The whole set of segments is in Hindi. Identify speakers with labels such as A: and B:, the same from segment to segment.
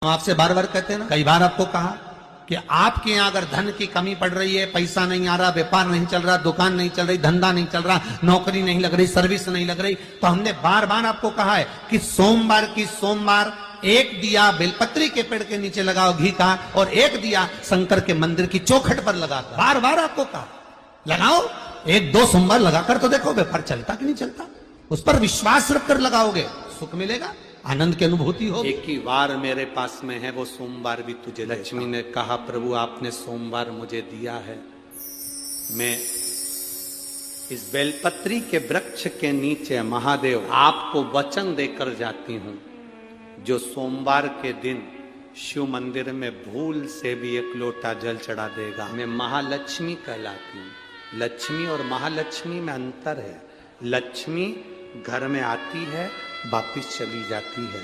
A: हम आपसे बार बार कहते हैं ना, कई बार आपको कहा कि आपके यहां अगर धन की कमी पड़ रही है, पैसा नहीं आ रहा, व्यापार नहीं चल रहा, दुकान नहीं चल रही, धंधा नहीं चल रहा, नौकरी नहीं लग रही, सर्विस नहीं लग रही, तो हमने बार बार आपको कहा है कि सोमवार एक दिया बेलपत्री के पेड़ के नीचे लगाओ घी का, और एक दिया शंकर के मंदिर की चौखट पर लगाकर। बार बार आपको कहा लगाओ, एक दो सोमवार लगाकर तो देखो व्यापार चलता कि नहीं चलता। उस पर विश्वास रखकर लगाओगे, सुख मिलेगा, आनंद की अनुभूति हो।
B: एक ही वार मेरे पास में है, वो सोमवार भी तुझे। लक्ष्मी ने कहा प्रभु आपने सोमवार मुझे दिया है, मैं इस बेलपत्री के वृक्ष के नीचे महादेव आपको वचन देकर जाती हूं, जो सोमवार के दिन शिव मंदिर में भूल से भी एक लोटा जल चढ़ा देगा, मैं महालक्ष्मी कहलाती हूं। लक्ष्मी और महालक्ष्मी में अंतर है। लक्ष्मी घर में आती है वापिस चली जाती है,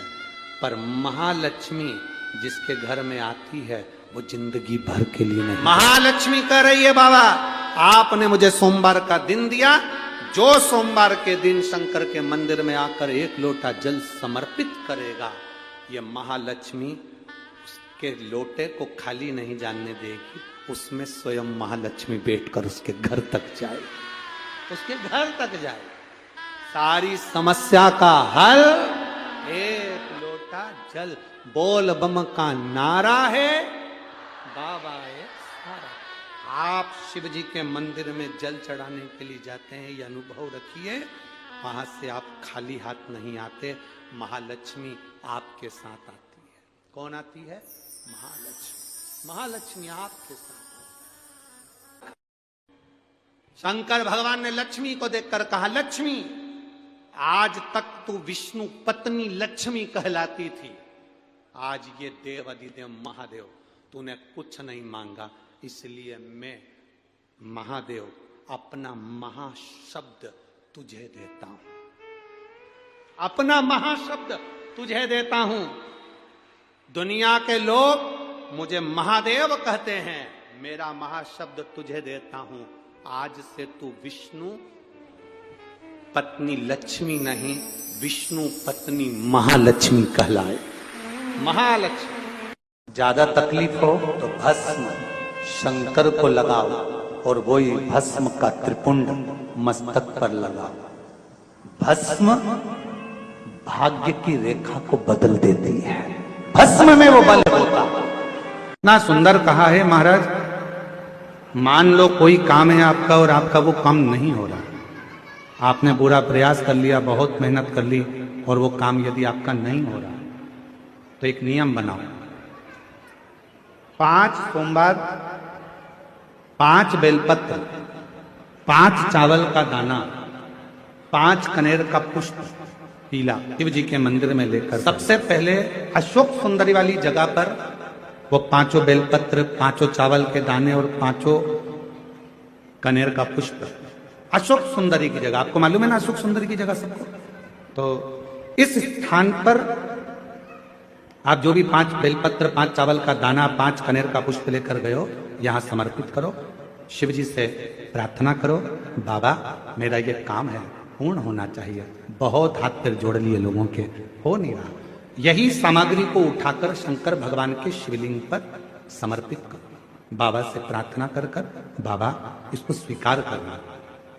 B: पर महालक्ष्मी जिसके घर में आती है वो जिंदगी भर के लिए नहीं। महालक्ष्मी कह रही है बाबा आपने मुझे सोमवार का दिन दिया, जो सोमवार के दिन शंकर के मंदिर में आकर एक लोटा जल समर्पित करेगा, ये महालक्ष्मी उसके लोटे को खाली नहीं जाने देगी, उसमें स्वयं महालक्ष्मी बैठकर उसके घर तक जाए, उसके घर तक जाए। सारी समस्या का हल एक लोटा जल, बोल बम का नारा है, बाबा है सारा। आप शिव जी के मंदिर में जल चढ़ाने के लिए जाते हैं, ये अनुभव रखिए, वहां से आप खाली हाथ नहीं आते, महालक्ष्मी आपके साथ आती है। कौन आती है? महालक्ष्मी। महालक्ष्मी आपके साथ। शंकर भगवान ने लक्ष्मी को देखकर कहा लक्ष्मी आज तक तू विष्णु पत्नी लक्ष्मी कहलाती थी, आज ये देव अधिदेव महादेव तूने कुछ नहीं मांगा, इसलिए मैं महादेव अपना महाशब्द तुझे देता हूं, अपना महाशब्द तुझे देता हूं। दुनिया के लोग मुझे महादेव कहते हैं, मेरा महाशब्द तुझे देता हूं, आज से तू विष्णु पत्नी लक्ष्मी नहीं, विष्णु पत्नी महालक्ष्मी कहलाए। महालक्ष्मी। ज्यादा तकलीफ हो तो भस्म शंकर को लगाओ, और वही भस्म का त्रिपुंड मस्तक पर लगाओ। भस्म भाग्य की रेखा को बदल देती है, भस्म में वो बल होता। ना सुंदर कहा है महाराज, मान लो कोई काम है आपका और आपका वो काम नहीं हो रहा, आपने पूरा प्रयास कर लिया, बहुत मेहनत कर ली, और वो काम यदि आपका नहीं हो रहा, तो एक नियम बनाओ, 5 सोमवार, 5 बेलपत्र, 5 चावल का दाना, 5 कनेर का पुष्प पीला शिव जी के मंदिर में लेकर सबसे पहले अशोक सुंदरी वाली जगह पर वो 5 बेलपत्र, 5 चावल के दाने और 5 कनेर का पुष्प अशोक सुंदरी की जगह, आपको मालूम है ना अशोक सुंदरी की जगह सबको, तो इस स्थान पर आप जो भी 5 बेलपत्र, 5 चावल का दाना, 5 कनेर का पुष्प लेकर गए हो, यहां समर्पित करो, शिव जी से प्रार्थना करो, बाबा मेरा ये काम है पूर्ण होना चाहिए, बहुत हाथ पैर जोड़ लिए लोगों के, हो नहीं रहा, यही सामग्री को उठाकर शंकर भगवान के शिवलिंग पर समर्पित करो, बाबा से प्रार्थना कर कर बाबा इसको स्वीकार करना।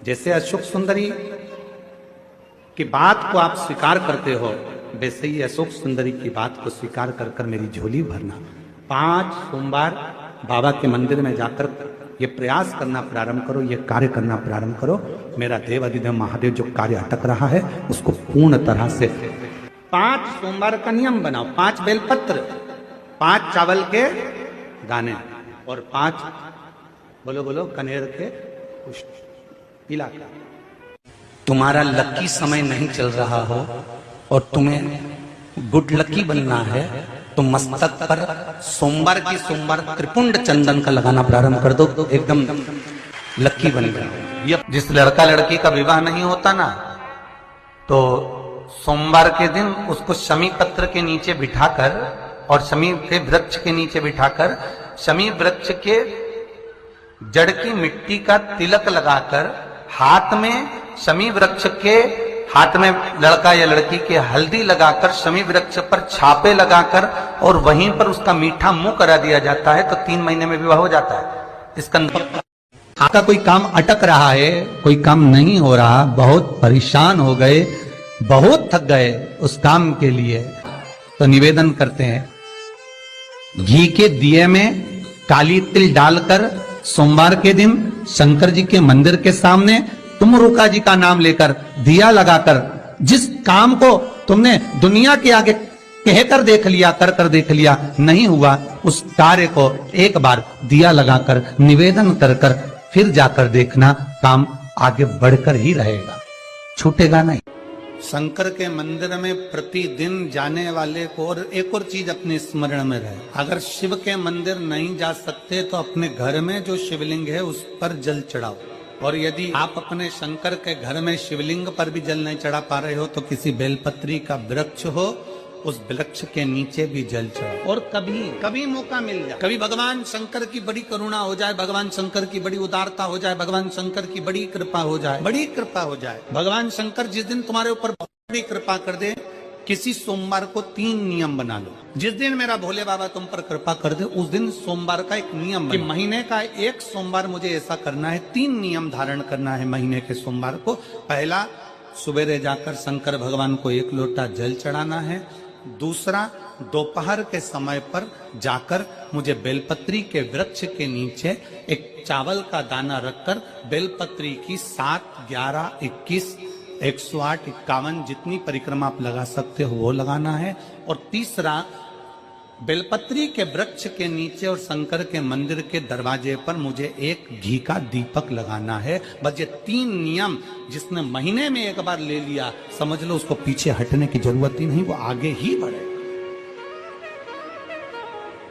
B: जैसे अशोक सुंदरी की बात को आप स्वीकार करते हो, वैसे ही अशोक सुंदरी की बात को स्वीकार कर कर मेरी झोली भरना। 5 सोमवार बाबा के मंदिर में जाकर ये प्रयास करना प्रारंभ करो, ये कार्य करना प्रारंभ करो, मेरा देव अधिदेव महादेव जो कार्य अटक रहा है उसको पूर्ण तरह से। 5 सोमवार का नियम बनाओ, 5 बेलपत्र, 5 चावल के दाने और 5 बोलो बोलो कनेर के पुष्प पीला। तुम्हारा लकी समय नहीं चल रहा हो और तुम्हें गुड लकी बनना है, तो मस्तक पर सोमवार की सोमवार त्रिपुंड चंदन का लगाना प्रारंभ कर दो, एकदम लकी बन गया। जिस लड़का लड़की का विवाह नहीं होता ना, तो सोमवार के दिन उसको शमी पत्र के नीचे बिठाकर और शमी के वृक्ष के नीचे बिठाकर शमी वृक्ष के जड़ की मिट्टी का तिलक लगाकर हाथ में शमी वृक्ष के हाथ में लड़का या लड़की के हल्दी लगाकर शमी वृक्ष पर छापे लगाकर और वहीं पर उसका मीठा मुंह करा दिया जाता है तो 3 महीने में विवाह हो जाता है। इसका
A: आपका कोई काम अटक रहा है, कोई काम नहीं हो रहा, बहुत परेशान हो गए, बहुत थक गए उस काम के लिए, तो निवेदन करते हैं घी के दिए में काली तिल डालकर सोमवार के दिन शंकर जी के मंदिर के सामने तुम रुका जी का नाम लेकर दिया लगाकर जिस काम को तुमने दुनिया के आगे कहकर देख लिया, कर देख लिया, नहीं हुआ, उस कार्य को एक बार दिया लगाकर निवेदन कर फिर जाकर देखना, काम आगे बढ़कर ही रहेगा, छूटेगा नहीं। शंकर के मंदिर में प्रतिदिन जाने वाले को और एक और चीज अपने स्मरण में रहे, अगर शिव के मंदिर नहीं जा सकते तो अपने घर में जो शिवलिंग है उस पर जल चढ़ाओ, और यदि आप अपने शंकर के घर में शिवलिंग पर भी जल नहीं चढ़ा पा रहे हो तो किसी बेलपत्री का वृक्ष हो उस वृक्ष के नीचे भी जल चढ़ाओ। और कभी कभी मौका मिल जाए, कभी भगवान शंकर की बड़ी करुणा हो जाए, भगवान शंकर की बड़ी उदारता हो जाए, भगवान शंकर की बड़ी कृपा हो जाए, बड़ी कृपा हो जाए, भगवान शंकर जिस दिन तुम्हारे ऊपर बड़ी कृपा कर दे, किसी सोमवार को 3 नियम बना लो। जिस दिन मेरा भोले बाबा तुम पर कृपा कर दे उस दिन सोमवार का एक नियम कि महीने का एक सोमवार मुझे ऐसा करना है, 3 नियम धारण करना है महीने के सोमवार को। पहला, सुबेरे जाकर शंकर भगवान को 1 लोटा जल चढ़ाना है। दूसरा, दोपहर के समय पर जाकर मुझे बेलपत्री के वृक्ष के नीचे एक चावल का दाना रखकर बेलपत्री की 7, 11, 21, 108, 51 जितनी परिक्रमा आप लगा सकते हो वो लगाना है। और तीसरा, बेलपत्री के वृक्ष के नीचे और शंकर के मंदिर के दरवाजे पर मुझे एक घी का दीपक लगाना है। बस ये 3 नियम जिसने महीने में एक बार ले लिया, समझ लो उसको पीछे हटने की जरूरत ही नहीं, वो आगे ही बढ़ेगा।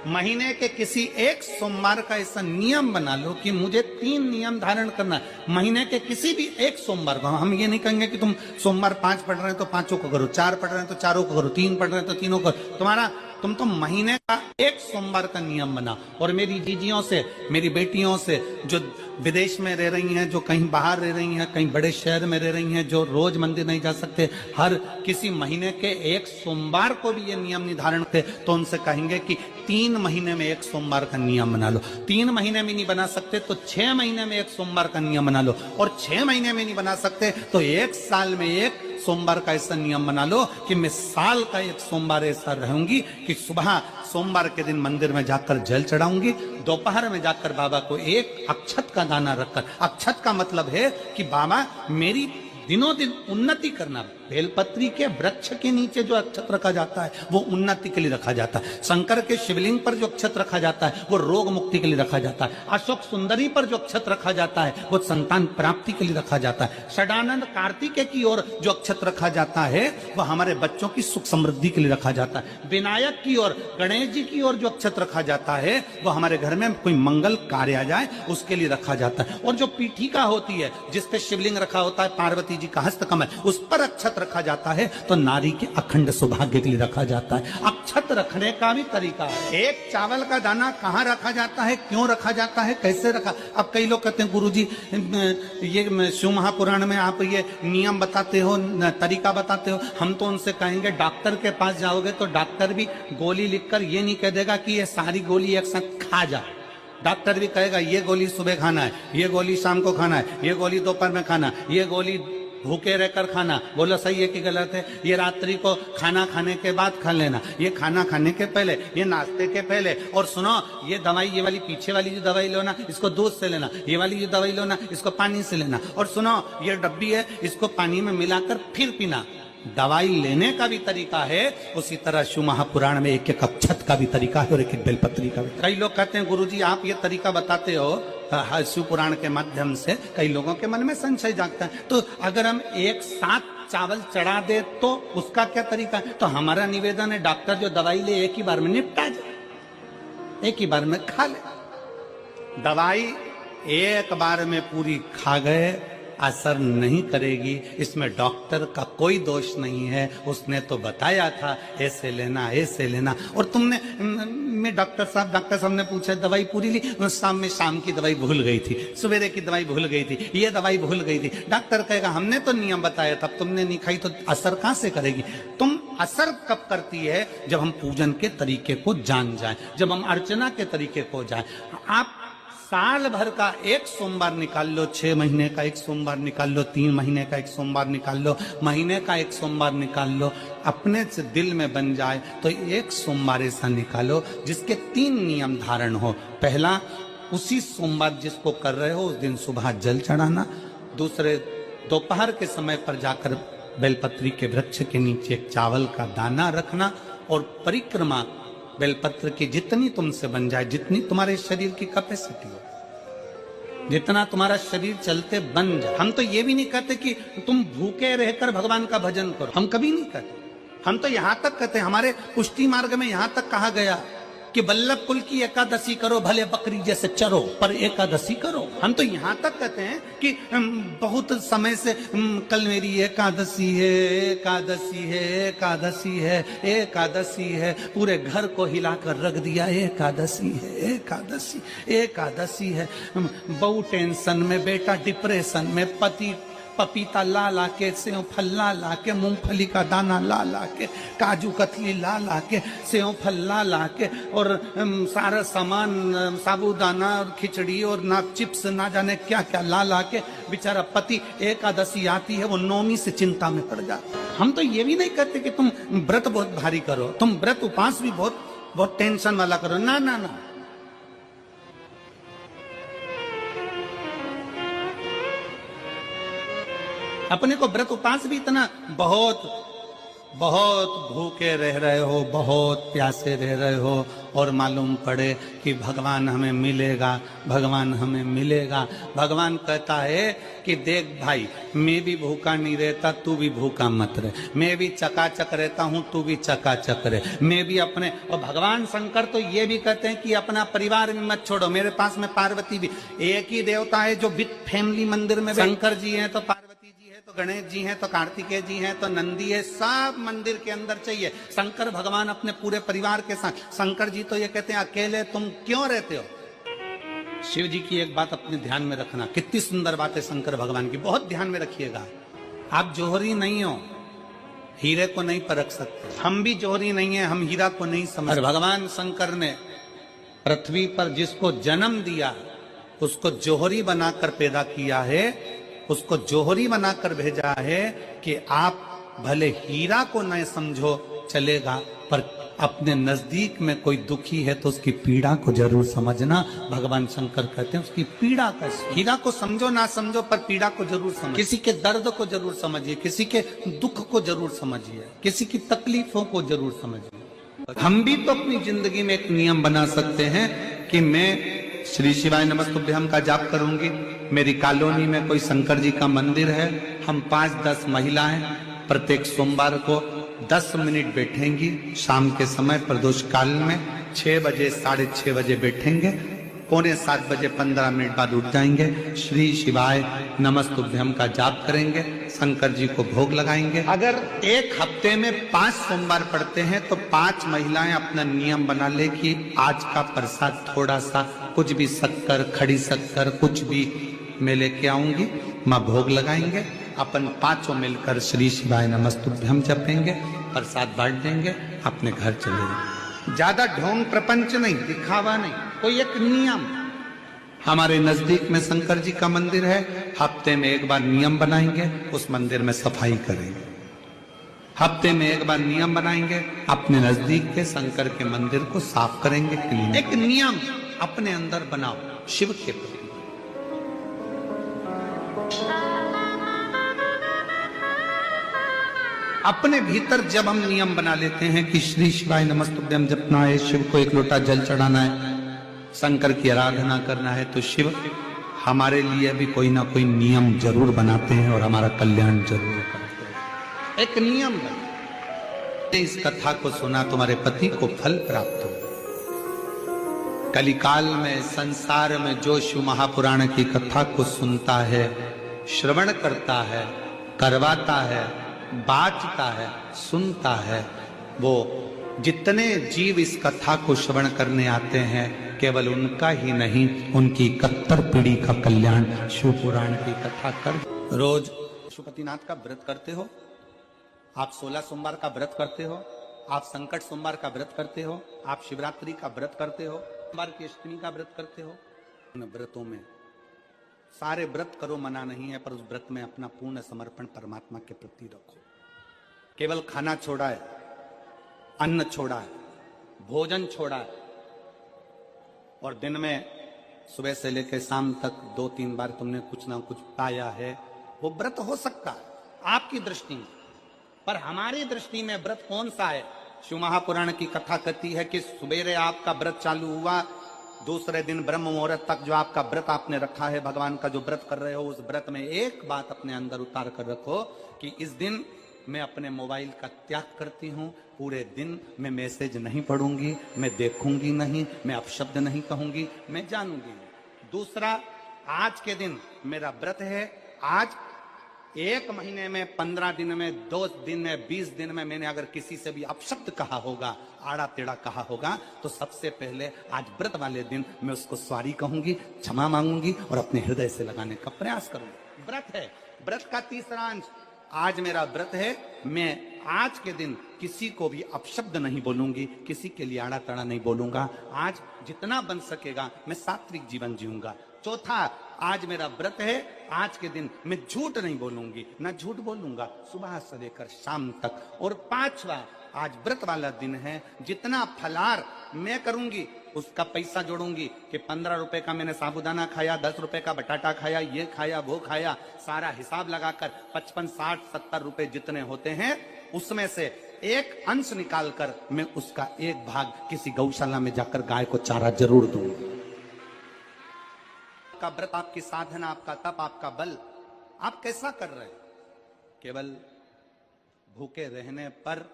A: महीने के किसी एक सोमवार का ऐसा नियम बना लो कि मुझे 3 नियम धारण करना है महीने के किसी भी एक सोमवार को। हम ये नहीं कहेंगे कि तुम सोमवार 5 पढ़ रहे हो तो 5 को करो, 4 पढ़ रहे हो तो 4 को करो, 3 पढ़ रहे हो तो 3 को करो। तुम तो महीने का एक सोमवार का नियम बना। और मेरी जीजियों से, मेरी बेटियों से जो विदेश में रह रही हैं, जो कहीं बाहर रह रही हैं, कहीं बड़े शहर में रह रही हैं, जो रोज मंदिर नहीं जा सकते, हर किसी महीने के एक सोमवार को भी ये नियम निर्धारण करते, तो उनसे कहेंगे कि 3 महीने में एक सोमवार का नियम बना लो। 3 महीने में नहीं बना सकते तो 6 महीने में एक सोमवार का नियम बना लो, और 6 महीने में नहीं बना सकते तो 1 साल में एक सोमवार का ऐसा नियम बना लो कि मैं साल का एक सोमवार ऐसा रहूंगी कि सुबह सोमवार के दिन मंदिर में जाकर जल चढ़ाऊंगी, दोपहर में जाकर बाबा को एक अक्षत का दाना रखकर, अक्षत का मतलब है कि बाबा मेरी दिनों दिन उन्नति करना। बेलपत्री के वृक्ष के नीचे जो अक्षत रखा जाता है वो उन्नति के लिए रखा जाता है। शंकर के शिवलिंग पर जो अक्षत रखा जाता है वो रोग मुक्ति के लिए रखा जाता है। अशोक सुंदरी पर जो अक्षत रखा जाता है वो संतान प्राप्ति के लिए रखा जाता है। षडानंद कार्तिकेय की ओर जो अक्षत रखा जाता है वह हमारे बच्चों की सुख समृद्धि के लिए रखा जाता है। विनायक की ओर, गणेश जी की ओर जो अक्षत रखा जाता है वो हमारे घर में कोई मंगल कार्य आ जाए उसके लिए रखा जाता है। और जो पीठिका होती है जिसपे शिवलिंग रखा होता है, पार्वती जी का हस्तकमल, उस पर अक्षत रखा जाता है तो नारी के अखंड सौभाग्य के लिए रखा जाता है। अक्षत रखने का भी तरीका है। एक चावल का दाना कहाँ रखा जाता है, क्यों रखा जाता है, कैसे रखा। अब कई लोग कहते हैं गुरुजी ये शिव महापुराण में आप ये नियम बताते हो, तरीका बताते हो। हम तो उनसे कहेंगे डॉक्टर के पास जाओगे तो डॉक्टर भी गोली लिखकर ये नहीं कह देगा कि ये सारी गोली एक साथ खा जा। डॉक्टर भी कहेगा ये गोली सुबह खाना है, ये गोली शाम को खाना है, ये गोली दोपहर में खाना, ये गोली भूखे रहकर खाना। बोलो सही है कि गलत है। ये रात्रि को खाना खाने के बाद खा लेना, ये खाना खाने के पहले, ये नाश्ते के पहले। और सुनो ये दवाई, ये वाली पीछे वाली जो दवाई लो ना इसको दूध से लेना, ये वाली जो दवाई लो ना इसको पानी से लेना। और सुनो ये डब्बी है इसको पानी में मिलाकर फिर पीना। दवाई लेने का भी तरीका है, उसी तरह शिव महापुराण में एक एक अक्षत का भी तरीका है और एक एक बेलपत्री का भी। कई लोग कहते हैं गुरुजी आप ये तरीका बताते हो शिव पुराण के माध्यम से, कई लोगों के मन में संशय जागता है। तो अगर हम एक साथ चावल चढ़ा दे तो उसका क्या तरीका है। तो हमारा निवेदन है डॉक्टर जो दवाई ले एक ही बार में निपटा जाए, एक ही बार में खा ले। दवाई एक बार में पूरी खा गए
B: असर नहीं करेगी, इसमें डॉक्टर का कोई दोष नहीं है, उसने तो बताया था ऐसे लेना ऐसे लेना। और तुमने मैं डॉक्टर साहब ने पूछा दवाई पूरी ली, शाम की दवाई भूल गई थी, सवेरे की दवाई भूल गई थी, ये दवाई भूल गई थी। डॉक्टर कहेगा हमने तो नियम बताया था, तुमने नहीं खाई तो असर कहां से करेगी। तुम असर कब करती है, जब हम पूजन के तरीके को जान जाएं, जब हम अर्चना के तरीके को जाएं। आप साल भर का एक सोमवार निकाल लो, 6 महीने का एक सोमवार निकाल लो, 3 महीने का एक सोमवार निकाल लो, महीने का एक सोमवार निकाल लो, अपने से दिल में बन जाए तो एक सोमवार ऐसा निकालो जिसके 3 नियम धारण हो। पहला, उसी सोमवार जिसको कर रहे हो उस दिन सुबह जल चढ़ाना। दूसरे, दोपहर के समय पर जाकर बेलपत्री के वृक्ष के नीचे एक चावल का दाना रखना। और परिक्रमा बेलपत्र की जितनी तुमसे बन जाए, जितनी तुम्हारे शरीर की कैपेसिटी हो, जितना तुम्हारा शरीर चलते बन जाए। हम तो ये भी नहीं कहते कि तुम भूखे रहकर भगवान का भजन करो, हम कभी नहीं कहते। हम तो यहां तक कहते हैं, हमारे पुष्टि मार्ग में यहां तक कहा गया कि बल्लभ कुल की एकादशी करो, भले बकरी जैसे चरो पर एकादशी करो। हम तो यहां तक कहते हैं कि बहुत समय से कल मेरी एकादशी है, एकादशी है, एकादशी है, एकादशी है, पूरे घर को हिलाकर रख दिया, एकादशी है, एकादशी, एकादशी है। बहू टेंशन में, बेटा डिप्रेशन में, पति पपीता ला ला के, सेव फल ला ला के, मूंगफली का दाना ला ला के, काजू कतली ला ला के, सेव फल ला ला के, और सारा सामान, साबूदाना और खिचड़ी और ना चिप्स ना जाने क्या क्या ला ला के, बेचारा पति एकादशी आती है वो नौमी से चिंता में पड़ जाता। हम तो ये भी नहीं कहते कि तुम व्रत बहुत भारी करो, तुम व्रत उपास भी बहुत टेंशन वाला करो, ना ना ना। अपने को व्रत उपास भी इतना बहुत भूखे रह रहे हो, बहुत प्यासे रह रहे हो, और मालूम पड़े कि भगवान हमें मिलेगा, भगवान हमें मिलेगा। भगवान कहता है कि देख भाई, मैं भी भूखा नहीं रहता, तू भी भूखा मत रहे, मैं भी चकाचक रहता हूं, तू भी चकाचक रहे, मैं भी अपने। और भगवान शंकर तो ये भी कहते हैं कि अपना परिवार भी मत छोड़ो, मेरे पास में पार्वती भी, एक ही देवता है जो विद फैमिली मंदिर में, शंकर जी हैं तो पार्वती जी है, तो गणेश जी हैं, तो कार्तिकेय जी हैं, तो नंदी है, सब मंदिर के अंदर चाहिए। शंकर भगवान अपने पूरे परिवार के साथ। शंकर जी तो ये कहते हैं अकेले तुम क्यों रहते हो। शिव जी की एक बात अपने ध्यान में रखना, कितनी सुंदर बात है शंकर भगवान की, बहुत ध्यान में रखिएगा। आप जोहरी नहीं हो, हीरे को नहीं परख सकते, हम भी जोहरी नहीं है, हम हीरा को नहीं समझ। भगवान शंकर ने पृथ्वी पर जिसको जन्म दिया उसको जोहरी बनाकर पैदा किया है, उसको जोहरी बनाकर भेजा है कि आप भले हीरा को न समझो चलेगा, पर अपने नजदीक में कोई दुखी है तो उसकी पीड़ा को जरूर समझना। भगवान शंकर कहते हैं उसकी पीड़ा का, हीरा को समझो ना समझो पर पीड़ा को जरूर समझिए, किसी के दर्द को जरूर समझिए, किसी के दुख को जरूर समझिए, किसी की तकलीफों को जरूर समझिए। हम भी तो अपनी जिंदगी में एक नियम बना सकते हैं कि मैं श्री शिवाय नमस्तुभ्यम का जाप करूंगी, मेरी कॉलोनी में कोई शंकर जी का मंदिर है, हम 5-10 महिलाएं प्रत्येक सोमवार को 10 मिनट बैठेंगी, शाम के समय प्रदोष काल में 6 बजे 6:30 बजे बैठेंगे, 6:45 बजे 15 मिनट बाद उठ जाएंगे, श्री शिवाय नमस्तुभ्यम का जाप करेंगे, शंकर जी को भोग लगाएंगे। अगर एक हफ्ते में 5 सोमवार पड़ते हैं तो 5 महिलाएं अपना नियम बना ले कि आज का प्रसाद थोड़ा सा, कुछ भी शक्कर, खड़ी शक्कर, कुछ भी मैं लेके आऊंगी, माँ भोग लगाएंगे, अपन 5 मिलकर श्री शिवाय नमस्तुभ्यम जपेंगे, प्रसाद बांट देंगे, अपने घर चले जाएंगे। ज्यादा ढोंग प्रपंच नहीं, दिखावा नहीं, कोई एक नियम। हमारे नजदीक में शंकर जी का मंदिर है, हफ्ते में एक बार नियम बनाएंगे, उस मंदिर में सफाई करेंगे। हफ्ते में एक बार नियम बनाएंगे, अपने नजदीक के शंकर के मंदिर को साफ करेंगे, क्लीन। एक नियम अपने अंदर बनाओ शिव के प्रति। अपने भीतर जब हम नियम बना लेते हैं कि श्री शिवाय नमस्तुभ्यम जपना है, शिव को एक लोटा जल चढ़ाना है, शंकर की आराधना करना है, तो शिव हमारे लिए भी कोई ना कोई नियम जरूर बनाते हैं और हमारा कल्याण जरूर करते हैं। एक नियम बना, इस कथा को सुना तुम्हारे पति को फल प्राप्त हो। कलिकाल में संसार में जो शिव महापुराण की कथा को सुनता है श्रवण करता है, करवाता है, बाँचता है, सुनता है, वो जितने जीव इस कथा को श्रवण करने आते हैं केवल उनका ही नहीं, उनकी 71 पीढ़ी का कल्याण शिव पुराण की कथा कर। रोज पशुपतिनाथ का व्रत करते हो आप, 16 सोमवार का व्रत करते हो आप, संकट सोमवार का व्रत करते हो आप, शिवरात्रि का व्रत करते हो, सोमवार की अष्टमी का व्रत करते हो। उन व्रतों में सारे व्रत करो, मना नहीं है, पर उस व्रत में अपना पूर्ण समर्पण परमात्मा के प्रति रखो। केवल खाना छोड़ा है, अन्न छोड़ा है, भोजन छोड़ा है, और दिन में सुबह से लेकर शाम तक 2-3 बार तुमने कुछ ना कुछ पाया है, वो व्रत हो सकता है आपकी दृष्टि में, पर हमारी दृष्टि में व्रत कौन सा है? शिव महापुराण की कथा कहती है कि सुबेरे आपका व्रत चालू हुआ, दूसरे दिन ब्रह्म मुहूर्त तक जो आपका व्रत आपने रखा है, भगवान का जो व्रत कर रहे हो, उस व्रत में एक बात अपने अंदर उतार कर रखो कि इस दिन मैं अपने मोबाइल का त्याग करती हूँ, पूरे दिन मैं मैसेज नहीं पढ़ूंगी, मैं देखूंगी नहीं, मैं अपशब्द नहीं कहूंगी, मैं जानूंगी नहीं। दूसरा, आज के दिन मेरा व्रत है, आज 1 महीने में, 15 दिन में, 2 दिन में, 20 दिन में मैंने अगर किसी से भी अपशब्द कहा होगा, आड़ा टेढ़ा कहा होगा, तो सबसे पहले आज व्रत वाले दिन मैं उसको सॉरी कहूंगी, क्षमा मांगूंगी और अपने हृदय से लगाने का प्रयास करूंगी। व्रत है। व्रत का तीसरा अंश, आज मेरा व्रत है, मैं आज के दिन किसी को भी अपशब्द नहीं बोलूंगी, किसी के लिए आड़ा टेढ़ा नहीं बोलूंगा, आज जितना बन सकेगा मैं सात्विक जीवन जीऊंगा। चौथा, आज मेरा व्रत है, आज के दिन मैं झूठ नहीं बोलूंगी, ना झूठ बोलूंगा सुबह से लेकर शाम तक। और 5वां, आज व्रत वाला दिन है, जितना फलार मैं करूंगी उसका पैसा जोड़ूंगी कि 15 रुपए का मैंने साबुदाना खाया, 10 रुपए का बटाटा खाया, ये खाया, वो खाया, सारा हिसाब लगाकर 55, 60, 70 रुपए जितने होते हैं उसमें से एक अंश निकालकर मैं उसका एक भाग किसी गौशाला में जाकर गाय को चारा जरूर दूंगी। आपका व्रत, आपकी साधना, आपका तप, आपका बल, आप कैसा कर रहे हैं? केवल भूखे रहने पर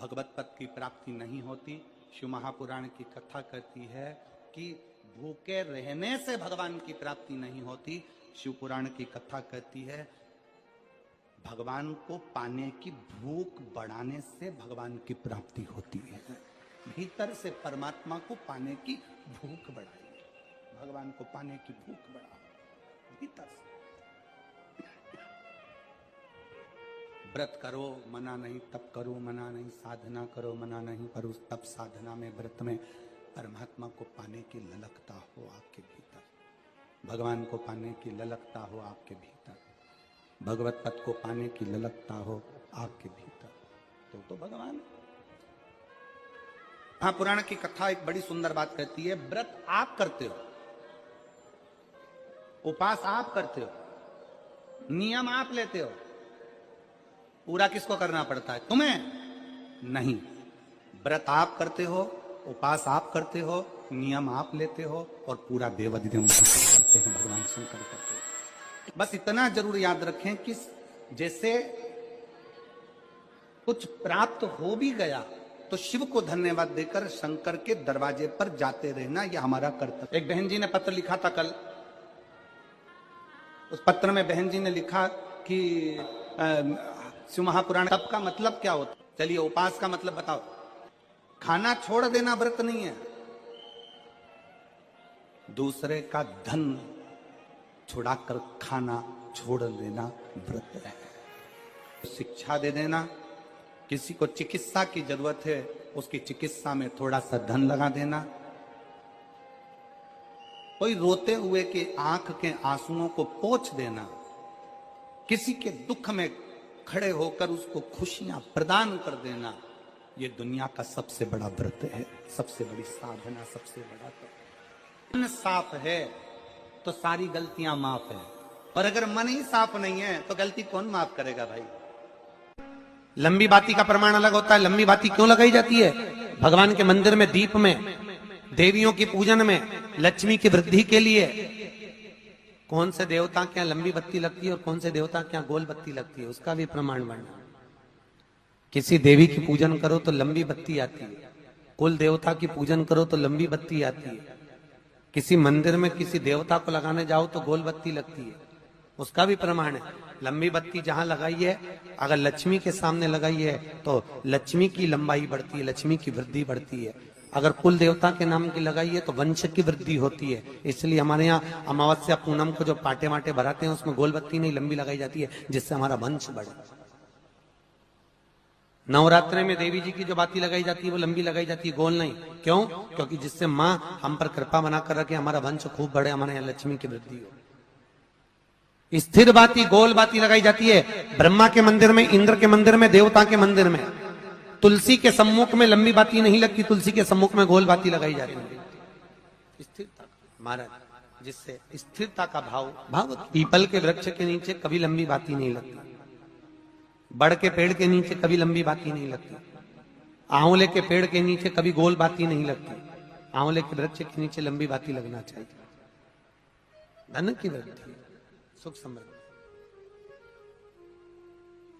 B: भगवत पद की प्राप्ति नहीं होती। शिव महापुराण की कथा कहती है कि भूखे रहने से भगवान की प्राप्ति नहीं होती। शिव पुराण की कथा कहती है भगवान को पाने की भूख बढ़ाने से भगवान की प्राप्ति होती है। भीतर से परमात्मा को पाने की भूख बढ़ाइए, भगवान को पाने की भूख बढ़ाओ भीतर से। व्रत करो, मना नहीं, तप करो, मना नहीं, साधना करो, मना नहीं, पर उस तप साधना में, व्रत में परमात्मा को पाने की ललकता हो आपके भीतर, भगवान को पाने की ललकता हो आपके भीतर, भगवत पद को पाने की ललकता हो आपके भीतर, तो भगवान। हाँ, पुराण की कथा एक बड़ी सुंदर बात कहती है, व्रत आप करते हो, उपास आप करते हो, नियम आप लेते हो, पूरा किसको करना पड़ता है? तुम्हें नहीं। व्रत आप करते हो, उपास आप करते हो, नियम आप लेते हो, और पूरा देवाधिदेव करते हैं, भगवान शंकर करते हैं। बस इतना जरूर याद रखें कि जैसे कुछ प्राप्त हो भी गया तो शिव को धन्यवाद देकर शंकर के दरवाजे पर जाते रहना, यह हमारा कर्तव्य। एक बहन जी ने पत्र लिखा था कल, उस पत्र में बहन जी ने लिखा कि शिव महापुराण तप का मतलब क्या होता? चलिए, उपास का मतलब बताओ। खाना छोड़ देना व्रत नहीं है, दूसरे का धन छुड़ाकर खाना छोड़ देना व्रत है। शिक्षा दे देना, किसी को चिकित्सा की जरूरत है, उसकी चिकित्सा में थोड़ा सा धन लगा देना, कोई रोते हुए के आंख के आंसुओं को पोंछ देना, किसी के दुख में खड़े होकर उसको खुशियां प्रदान कर देना, ये दुनिया का सबसे बड़ा व्रत है, सबसे बड़ी साधना, सबसे बड़ा तप। मन साफ है तो सारी गलतियां माफ है, और अगर मन ही साफ नहीं है तो गलती कौन माफ करेगा भाई? लंबी बाती का प्रमाण अलग होता है। लंबी बाती क्यों लगाई जाती है? भगवान के मंदिर में, दीप में, देवियों की पूजन में, लक्ष्मी की वृद्धि के लिए। कौन से देवता के यहाँ लंबी बत्ती लगती है और कौन से देवता के यहाँ गोल बत्ती लगती है, उसका भी प्रमाण बनना। किसी देवी की पूजन करो तो लंबी बत्ती आती है, कुल देवता की पूजन करो तो लंबी बत्ती आती है, किसी मंदिर में किसी देवता को लगाने जाओ तो गोल बत्ती लगती है।
A: उसका भी प्रमाण है। लंबी बत्ती जहां लगाई है, अगर लक्ष्मी के सामने लगाई है तो लक्ष्मी की लंबाई बढ़ती है, लक्ष्मी की वृद्धि बढ़ती है। अगर कुल देवता के नाम की लगाई है तो वंश की वृद्धि होती है। इसलिए हमारे यहाँ अमावस्या पूनम को जो पाटे वाटे भराते हैं उसमें गोल बत्ती नहीं लंबी लगाई जाती है, जिससे हमारा वंश बढ़े। नवरात्रि में देवी जी की जो बाती लगाई जाती है वो लंबी लगाई जाती है, गोल नहीं। क्यों? क्योंकि जिससे माँ हम पर कृपा बना कर रखे, हमारा वंश खूब बढ़े, हमारे यहाँ लक्ष्मी की वृद्धि हो। स्थिर बाती, गोल बाती लगाई जाती है ब्रह्मा के मंदिर में, इंद्र के मंदिर में, देवता के मंदिर में। तुलसी के सम्मुख में लंबी बाती नहीं लगती, तुलसी के सम्मुख में गोल बाती लगाई जाती है। स्थिरता महाराज, जिससे स्थिरता का भाव। पीपल के वृक्ष के नीचे कभी लंबी बाती नहीं लगती, बड़ के पेड़ के नीचे कभी लंबी बाती नहीं लगती, आंवले के पेड़ के नीचे कभी गोल बाती नहीं लगती। आंवले के वृक्ष के नीचे लंबी बाती लगना चाहिए। धन की वृद्धि, सुख समृद्धि।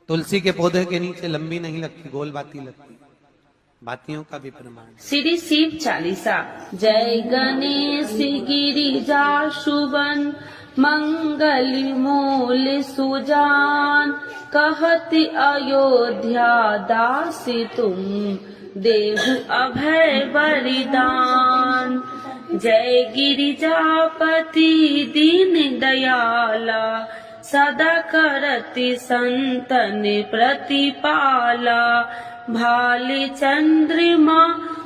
A: तुलसी के पौधे के नीचे लंबी नहीं लगती, गोल बाती लगती। बातियों का भी प्रमाण।
C: श्री शिव चालीसा। जय गणेश गिरिजा शुभन मंगल मूल सुजान, कहति अयोध्या दासी तुम देहु अभय बलिदान। जय गिरिजापति दीन दयाला, सदा करति संतन प्रतिपाला। भाले चंद्रमा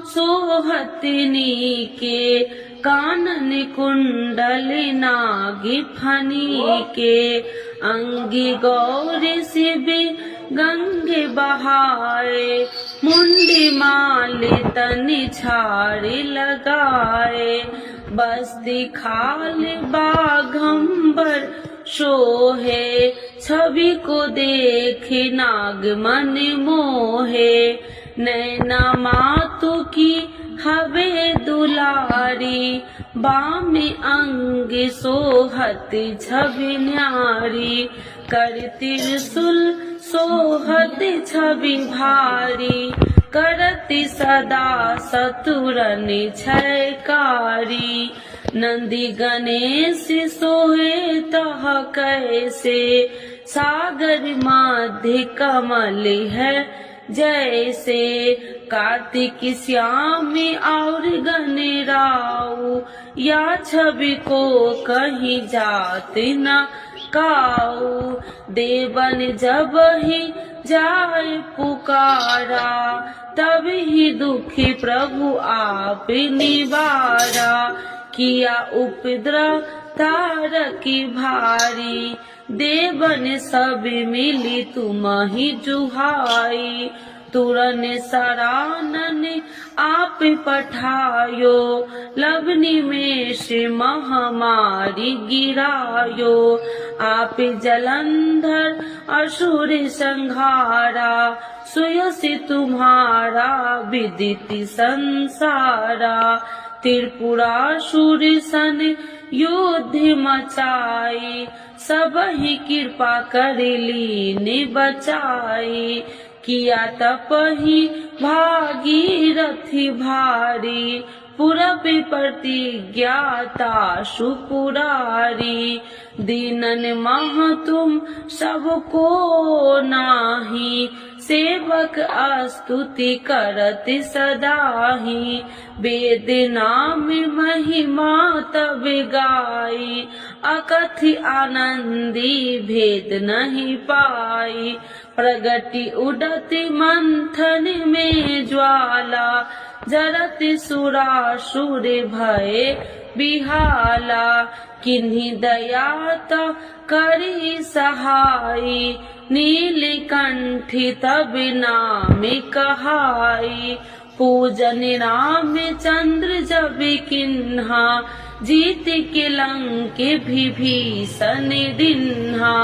C: सोहतनी के, कानन कुंडल नागी फनी के। अंगी गौरी शिव गंगे बहाए, मुंडी माले तनि छाड़ी लगाए। बस्ती खाल बाघंबर शोहे, छवि को देखे नाग मन मोहे। नैना मातु की हवे दुलारी, बामे अंग सोहत छवि न्यारी। कर त्रिशूल सोहत छवि भारी, करति सदा सतुरन छयकारी। नंदी गणेश सोहे तह कैसे, सागर मध्य कमल है जैसे। कार्तिक श्याम और गणराऊ, या छवि को कहीं जात न काऊ। देवन जब ही जाए पुकारा, तब ही दुखी प्रभु आप निवारा। किया उपद्रव तारकी भारी, देवन सब मिली तुम ही जुहाई। तुरन सरानन आप पठायो, लवनी में से महामारी गिरायो। आप जलंधर असुर संहारा, सुयसि तुम्हारा विदित संसारा। त्रिपुरासुर सन युद्ध मचाई, सब ही कृपा कर लीन बचाई। किया तपहि भागीरथी भारी, पूरब प्रतिज्ञाता सुपुरारी। दीनन मह तुम सबको नाही, सेवक स्तुति करत सदाही। वेद नाम महिमा तब गाई, अकथि आनंदी भेद नहीं पाई। प्रगति उडति मंथन में ज्वाला, जरत सुरासुर भय बिहाला। किन्हीं दयात करी सहाई, नीलकंठी तब नाम कहाई। पूजन राम चंद्र जब किन्हा, जीत के लंक विभीषण दिन्हा।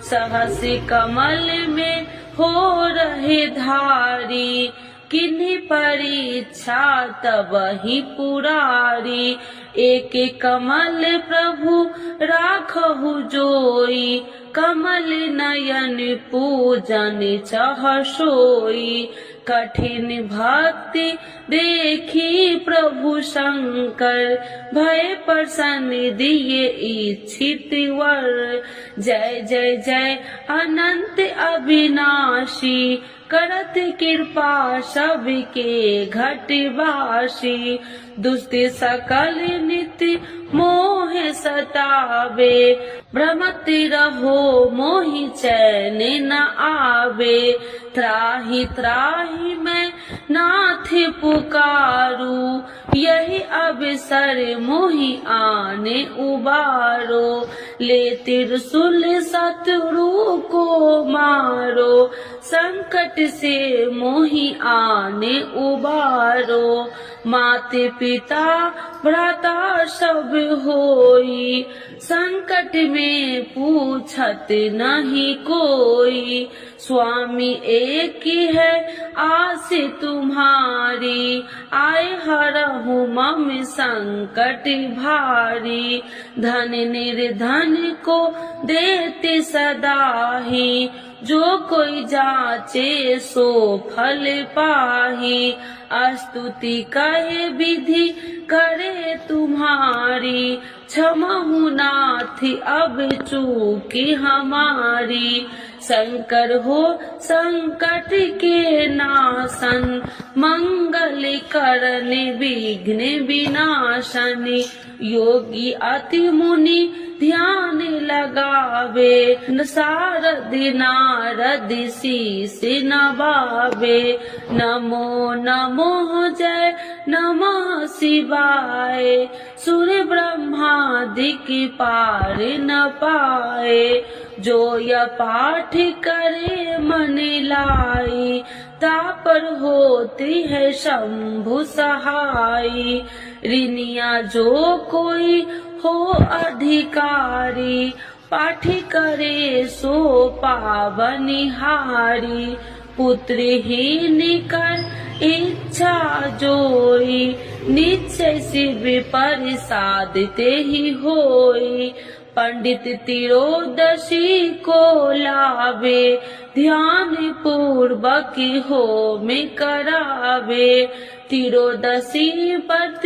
C: सहस कमल में हो रहे धारी, किन्हीं परीक्षा तब ही पुरारी। एक कमल प्रभु राखहु जोई, कमल नयन पूजन चह सोई। कठिन भक्ति देखी प्रभु शंकर, भय प्रसन्न दिए इच्छित वर। जय जय जय अनंत अविनाशी, करत कृपा सबके घटवासी। दुष्ट सकल नित्य मोह सतावे, भ्रमत रहो मोहि चैन न आवे। त्राहि त्राहि मैं नाथ पुकारू, यही अवसर मोहि आने उबारो। ले त्रिशूल शत्रु को मारो, संकट से मोहि आने उबारो। माते पिता भ्राता सब होई, संकट में पूछत नहीं कोई। स्वामी एक ही है आस तुम्हारी, आए हरहु मम संकट भारी। धन निर्धन को देते सदाही, जो कोई जाचे सो फल पाही। स्तुति कहे विधि करे तुम्हारी, क्षमहु नाथ अब चूकी हमारी। शंकर हो संकट के नाशन, मंगल करने विघ्न विनाशन। योगी अति मुनि ध्यान लगावे, सारद नारद शीस नवावे। नमो नमो जय नमः शिवाय, सुर ब्रह्मादिक पार न पाए। जो यह पाठ करे मन लाई, तापर होती है शंभु सहाई। ऋनिया जो कोई हो अधिकारी, पाठ करे सो पावनिहारी। पुत्रहीन कर इच्छा जोई, निश्चय शिव प्रसाद ते ही होई। पंडित तिरोदशी को लावे, ध्यान पूर्वक होम करावे। तिरोदशी व्रत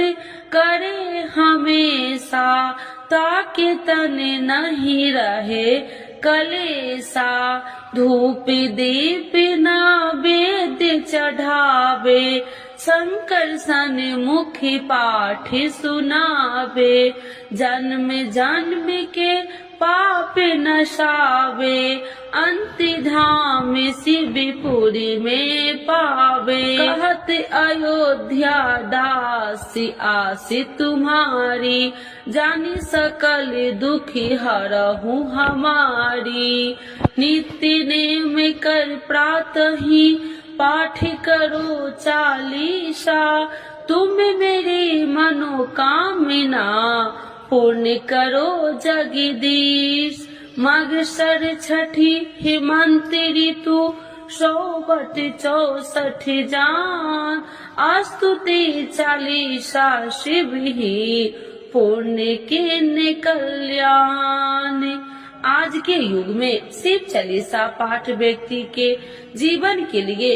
C: करे हमेशा, ताकि तन नहीं रहे कलेसा। धूप दीप नैवेद्य चढ़ावे, शंकर सन मुखी पाठ सुनावे। जन्म जन्म के पाप नशावे, अंत धाम शिवपुरी में पावे। कहत अयोध्या दासी आस तुम्हारी, जानी सकल दुखी हरहु हमारी। नित्य नेम कर प्रातः ही पाठ करो चालीसा, तुम मेरी मनोकामना पूर्ण करो जगदीश। मगसर छठी हेमंत ऋतु, 164 जान। स्तुति चालीसा शिव ही पुण्य के कल्याण। आज के युग में शिव चालीसा पाठ व्यक्ति के जीवन के लिए